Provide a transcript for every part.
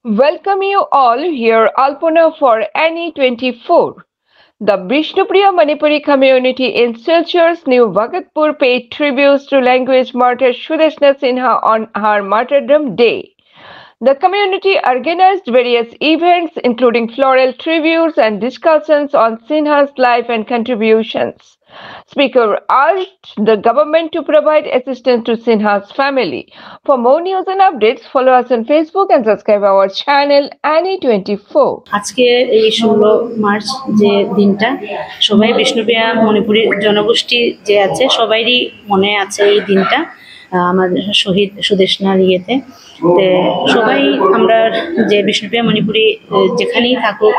Welcome you all here Alpona for NE24. The Vishnupriya Manipuri community in Silchur's New Bhagatpur paid tributes to language martyr Sudeshna Sinha on her martyrdom day. The community organized various events including floral tributes and discussions on Sinha's life and contributions. Speaker urged the government to provide assistance to Sinha's family. For more news and updates, follow us on Facebook and subscribe our channel NE24. আজকে এই 16 March যে দিনটা সবাই বিষ্ণুপ্রিয়া মণিপুরী জনগোষ্ঠী যে আছে সবারই মনে আছে এই দিনটা আমাদের শহীদ সুদেশনার ইয়েতে সবাই আমরা যে বিষ্ণুপ্রিয়া মণিপুরী যেখানেই থাকুক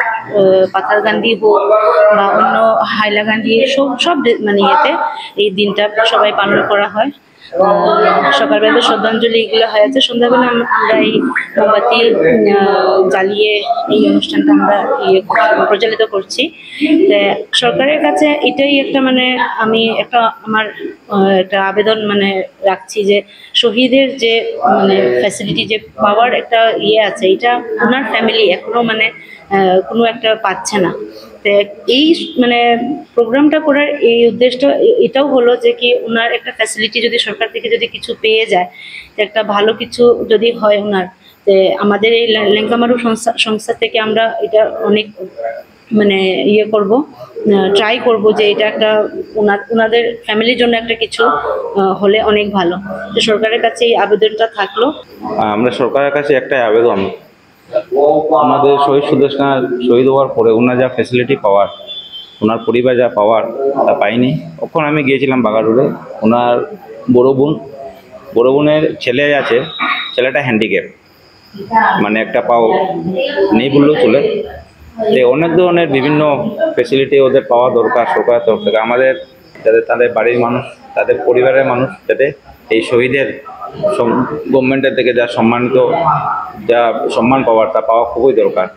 পাথারকান্দি হোক বা অন্য হাইলাকান্দি সব মানে ইয়েতে এই দিনটা সবাই পালন করা হয়। সকালবেলা শ্রদ্ধাঞ্জলি এগুলো হয়েছে, সন্ধ্যাবেলা আমরা এই মোমবাতি জ্বালিয়ে এই অনুষ্ঠানটা আমরা প্রচলিত করছি। সরকারের কাছে এটাই একটা মানে আমি আমার একটা আবেদন মানে রাখছি যে শহীদের যে মানে ফ্যাসিলিটি যে পাওয়ার একটা আছে, এটা ওনার ফ্যামিলি এখনো মানে কোনো একটা পাচ্ছে না। এই মানে প্রোগ্রামটা করার এই উদ্দেশ্যটা এটাও হলো যে কি ওনার একটা ফ্যাসিলিটি যদি সরকার থেকে যদি কিছু পেয়ে যায়, একটা ভালো কিছু যদি হয় ওনার, আমাদের এই লেঙ্কামারু সংস্থা থেকে আমরা এটা অনেক মানে করব, ট্রাই করব যে এটা একটা ওনাদের ফ্যামিলির জন্য একটা কিছু হলে অনেক ভালো। তো সরকারের কাছে এই আবেদনটা থাকলো। আমরা সরকারের কাছে একটাই আবেদন, আমাদের শহীদ সুদেশনা শহীদ হওয়ার পরে ওনার যা ফ্যাসিলিটি পাওয়ার, ওনার পরিবার যা পাওয়ার তা পাইনি। তখন আমি গিয়েছিলাম বাগারুড়ে, ওনার বড় বোনের ছেলে আছে, ছেলেটা হ্যান্ডিক্যাপ, মানে একটা পাও নেই বললেও চলে। অনেক ধরনের বিভিন্ন ফ্যাসিলিটি ওদের পাওয়া দরকার সরকারের তরফ থেকে, আমাদের যাতে তাদের বাড়ির মানুষ, তাদের পরিবারের মানুষ যাতে এই শহীদের গভর্নমেন্টের থেকে যা সম্মান পাওয়ার তা পাওয়া খুবই দরকার।